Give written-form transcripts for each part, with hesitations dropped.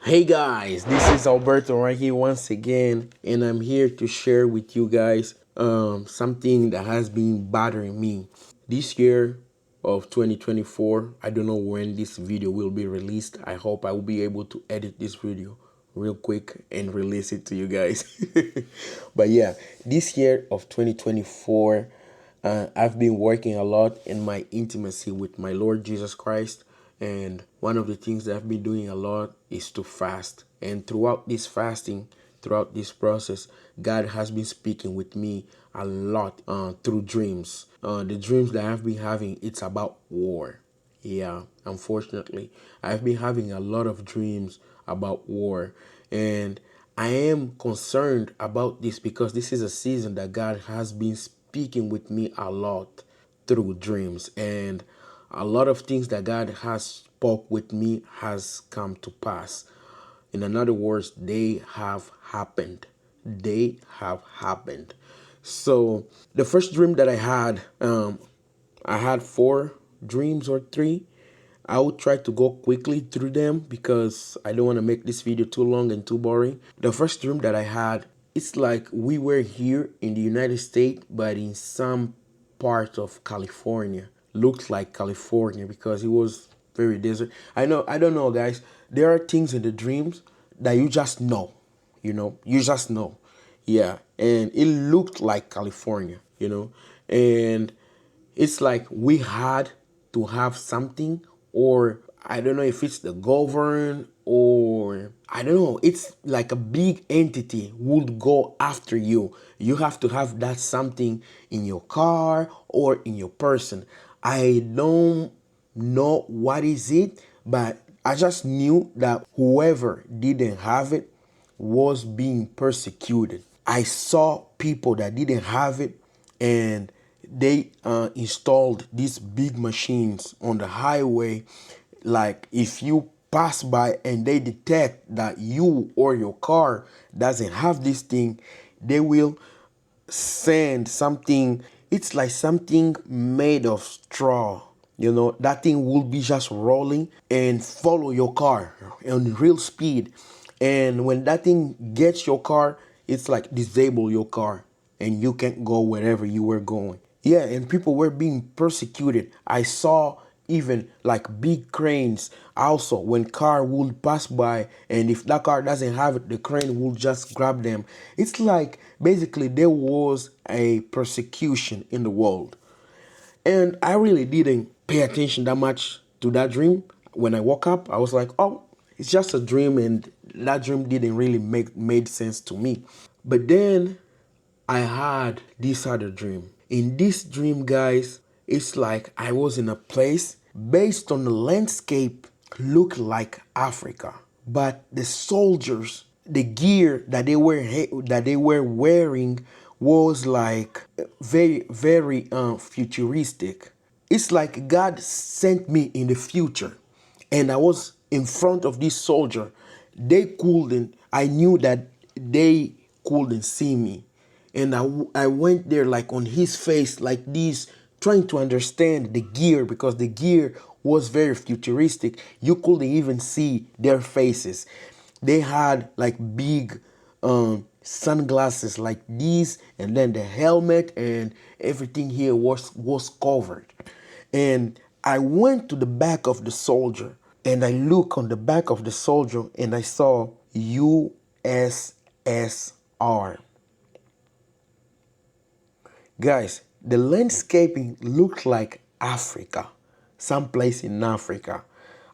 Hey guys, this is Alberto right here once again, and I'm here to share with you guys something that has been bothering me this year of 2024. I don't know when this video will be released. I hope I will be able to edit this video real quick and release it to you guys. But yeah, this year of 2024, I've been working a lot in my intimacy with my Lord Jesus Christ. And one of the things that I've been doing a lot is to fast. And throughout this fasting, throughout this process, God has been speaking with me a lot through dreams. The dreams that I've been having, it's about war. Yeah, unfortunately, I've been having a lot of dreams about war. And I am concerned about this because this is a season that God has been speaking with me a lot through dreams. And a lot of things that God has spoke with me has come to pass. In other words, they have happened. They have happened. So the first dream that I had four dreams or three. I will try to go quickly through them because I don't want to make this video too long and too boring. The first dream that I had, it's like we were here in the United States, but in some part of California. Looks like California because it was very desert. I don't know, guys. There are things in the dreams that you just know, you just know. Yeah, and it looked like California. And it's like we had to have something, or I don't know if it's the government, or I don't know, it's like a big entity would go after you. You have to have that something in your car or in your person. I don't know what is it, but I just knew that whoever didn't have it was being persecuted. I saw people that didn't have it, and they installed these big machines on the highway. Like if you pass by and they detect that you or your car doesn't have this thing, they will send something. It's like something made of straw. That thing will be just rolling and follow your car on real speed. And when that thing gets your car, it's like disable your car and you can't go wherever you were going. Yeah, and people were being persecuted. I saw even like big cranes also when car would pass by, and if that car doesn't have it, the crane will just grab them. It's like basically there was a persecution in the world. And I really didn't pay attention that much to that dream. When I woke up, I was like, oh, it's just a dream, and that dream didn't really made sense to me. But then I had this other dream. In this dream, guys, it's like I was in a place based on the landscape looked like Africa. But the soldiers, the gear that they were wearing was like very, very futuristic. It's like God sent me in the future, and I was in front of this soldier. They couldn't, I knew that they couldn't see me. And I went there like on his face like this, trying to understand the gear because the gear was very futuristic. You couldn't even see their faces. They had like big sunglasses like these, and then the helmet and everything here was covered. And I went to the back of the soldier, and I looked on the back of the soldier, and I saw USSR. Guys, the landscaping looked like Africa, someplace in Africa.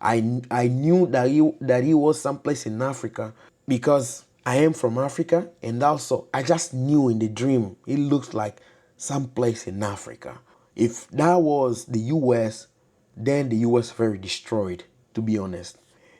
I knew that he was someplace in Africa because I am from Africa, and also I just knew in the dream it looks like someplace in Africa. If that was the US, then the US very destroyed, to be honest.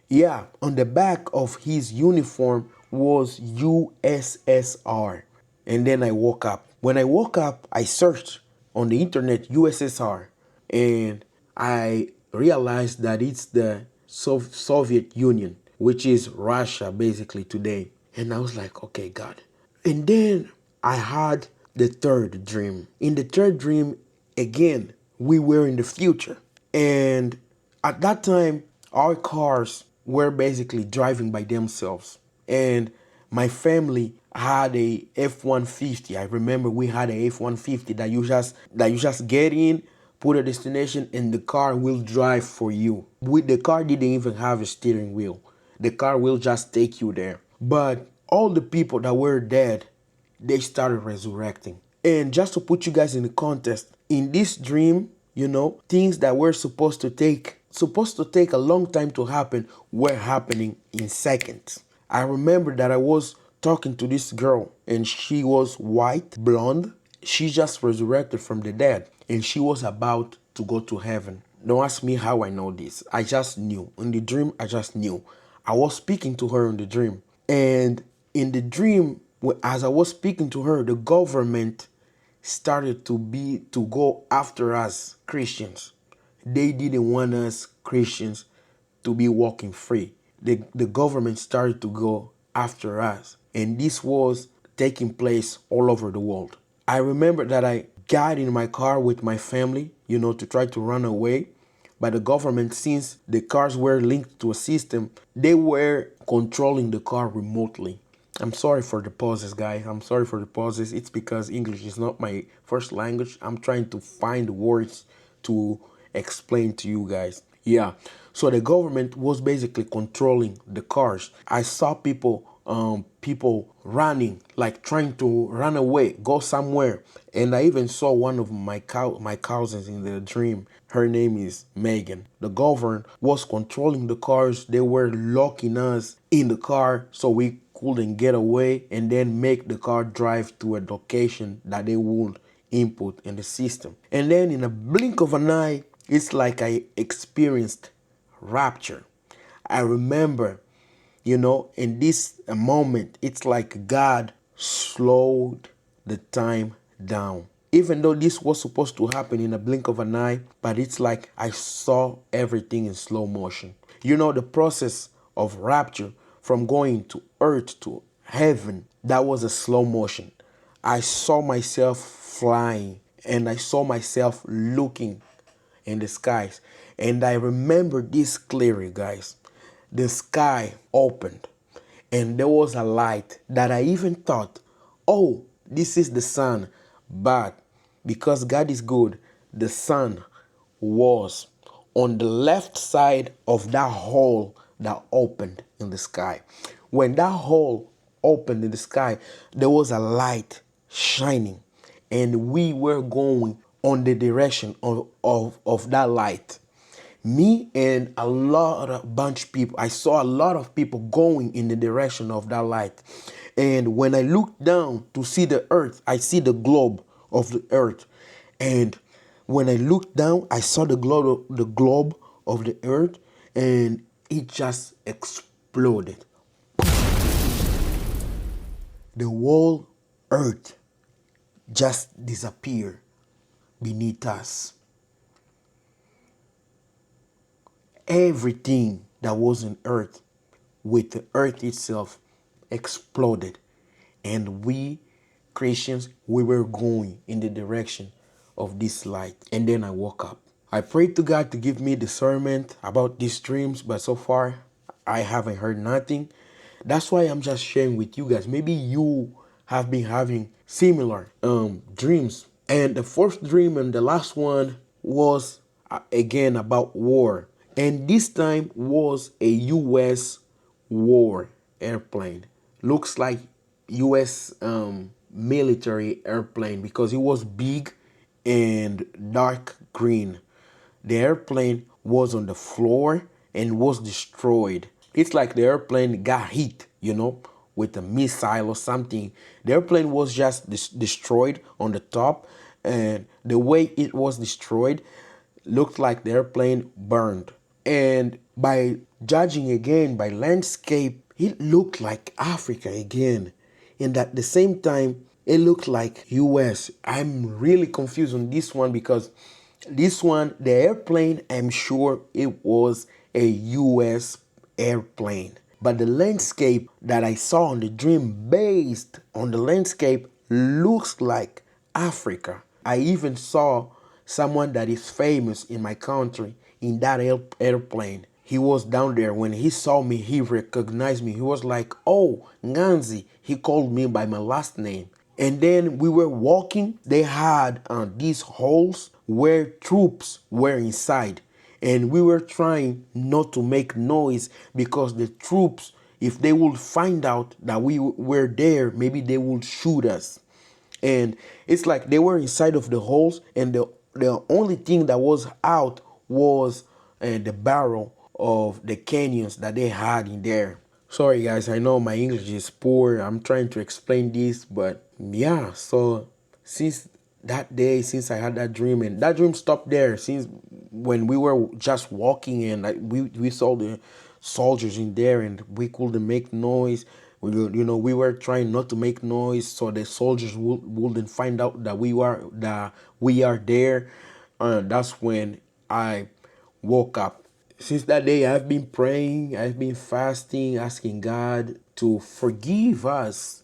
Yeah, on the back of his uniform was USSR. And then I woke up. When I woke up, I searched on the internet USSR, and I realized that it's the Soviet Union, which is Russia basically today. And I was like, okay, God. And then I had the third dream. In the third dream, again, we were in the future. And at that time, our cars were basically driving by themselves. And my family had a F-150. I remember we had a F-150 that you just get in, put a destination, and the car will drive for you. The car didn't even have a steering wheel. The car will just take you there. But all the people that were dead, they started resurrecting. And just to put you guys in the context, in this dream, things that were supposed to take a long time to happen were happening in seconds. I remember that I was talking to this girl, and she was white, blonde. She just resurrected from the dead, and she was about to go to heaven. Don't ask me how I know this. I just knew. In the dream, I just knew. I was speaking to her in the dream. And in the dream, as I was speaking to her, the government started to go after us Christians. They didn't want us Christians to be walking free. The government started to go after us. And this was taking place all over the world. I remember that I got in my car with my family, to try to run away. But the government, since the cars were linked to a system, they were controlling the car remotely. I'm sorry for the pauses, guys. I'm sorry for the pauses. It's because English is not my first language. I'm trying to find words to explain to you guys. Yeah. So the government was basically controlling the cars. I saw people running, like trying to run away, go somewhere. And I even saw one of my cousins in the dream. Her name is Megan. The government was controlling the cars. They were locking us in the car so we couldn't get away, and then make the car drive to a location that they would input in the system. And then in a blink of an eye, it's like I experienced rapture. I remember, in this moment, it's like God slowed the time down. Even though this was supposed to happen in a blink of an eye, but it's like I saw everything in slow motion. The process of rapture from going to earth to heaven, that was a slow motion. I saw myself flying, and I saw myself looking in the skies. And I remember this clearly, guys. The sky opened, and there was a light that I even thought, oh, this is the sun. But because God is good, the sun was on the left side of that hole that opened in the sky. When that hole opened in the sky, there was a light shining, and we were going on the direction of that light. Me and a bunch of people, I saw a lot of people going in the direction of that light. And when I looked down to see the earth, I see the globe of the earth. And when I looked down, I saw the globe of the earth, and it just exploded. The whole earth just disappeared beneath us. Everything that was on earth with the earth itself exploded. And we Christians, we were going in the direction of this light. And then I woke up. I prayed to God to give me discernment about these dreams, but so far I haven't heard nothing. That's why I'm just sharing with you guys. Maybe you have been having similar dreams. And the first dream and the last one was again about war. And this time was a U.S. war airplane. Looks like U.S. Military airplane because it was big and dark green. The airplane was on the floor and was destroyed. It's like the airplane got hit, with a missile or something. The airplane was just destroyed on the top, and the way it was destroyed looked like the airplane burned. And by judging again by landscape, it looked like Africa again. And at the same time, it looked like US. I'm really confused on this one because this one, the airplane, I'm sure it was a US airplane. But the landscape that I saw on the dream based on the landscape looks like Africa. I even saw someone that is famous in my country in that airplane. he was down there. When he saw me, he recognized me. He was like, "Oh, Nganzi." He called me by my last name. And then we were walking. They had these holes where troops were inside. And we were trying not to make noise because the troops, if they would find out that we were there, maybe they would shoot us. And it's like they were inside of the holes, and the only thing that was out was the barrel of the canyons that they had in there. Sorry guys, I know my English is poor. I'm trying to explain this, but yeah, so since that day, since I had that dream, and that dream stopped there, since when we were just walking and we saw the soldiers in there and we couldn't make noise. We were trying not to make noise so the soldiers wouldn't find out that we are there. That's when I woke up. Since that day, I've been praying, I've been fasting, asking God to forgive us,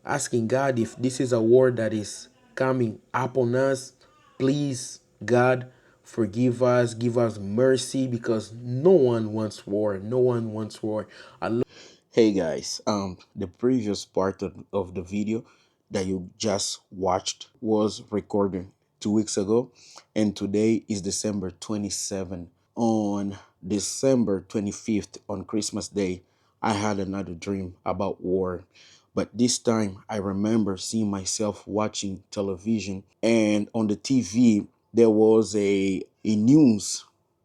asking God if this is a word that is coming upon us. Please, God, forgive us, give us mercy because no one wants war. No one wants war. Hey guys, the previous part of the video that you just watched was recorded 2 weeks ago, and today is December 27th. On December 25th, on Christmas Day, I had another dream about war. But this time, I remember seeing myself watching television, and on the TV, there was a news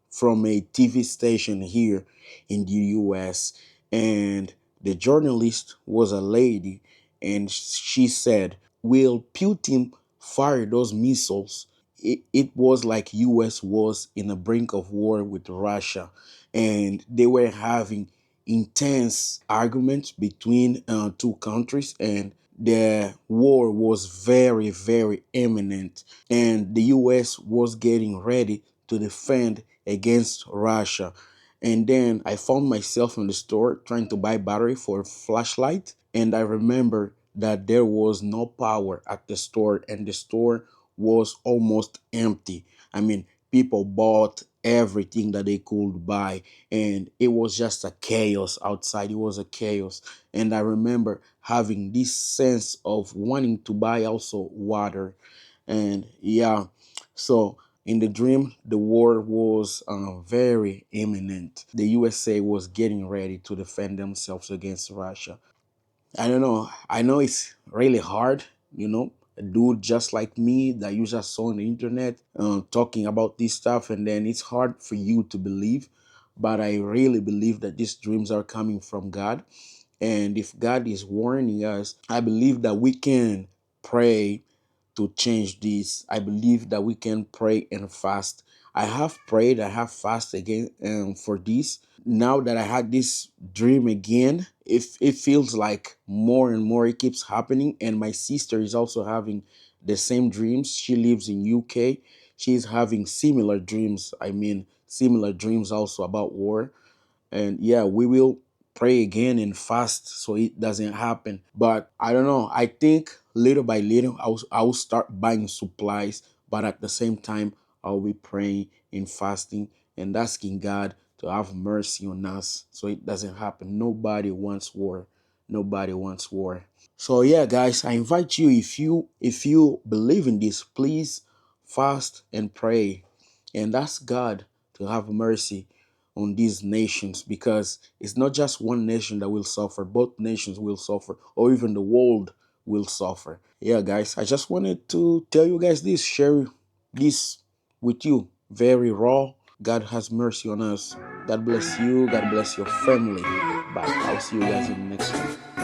from a TV station here in the US, and the journalist was a lady, and she said, "Will Putin fire those missiles?" It was like US was in the brink of war with Russia, and they were having intense arguments between two countries, and the war was very, very imminent, and the US was getting ready to defend against Russia. And then I found myself in the store trying to buy battery for a flashlight, and I remember that there was no power at the store, and the store was almost empty. I mean, people bought everything that they could buy, and it was just a chaos outside. It was a chaos. And I remember having this sense of wanting to buy also water. And yeah, so in the dream, the war was very imminent. The USA was getting ready to defend themselves against Russia. I don't know. I know it's really hard, a dude just like me that you just saw on the internet talking about this stuff, and then it's hard for you to believe. But I really believe that these dreams are coming from God. And if God is warning us, I believe that we can pray to change this. I believe that we can pray and fast. I have prayed, I have fasted again for this. Now that I had this dream again, it feels like more and more it keeps happening. And my sister is also having the same dreams. She lives in UK. She's having similar dreams. I mean, similar dreams also about war. And yeah, we will pray again and fast so it doesn't happen. But I don't know. I think little by little, I will start buying supplies. But at the same time, I'll be praying and fasting and asking God to have mercy on us so it doesn't happen. Nobody wants war. Nobody wants war. So yeah, guys, I invite you, if you believe in this, please fast and pray and ask God to have mercy on these nations, because it's not just one nation that will suffer, both nations will suffer, or even the world will suffer. Yeah, guys, I just wanted to tell you guys this, share this with you. Very raw. God has mercy on us. God bless you. God bless your family. Bye. I'll see you guys in the next one.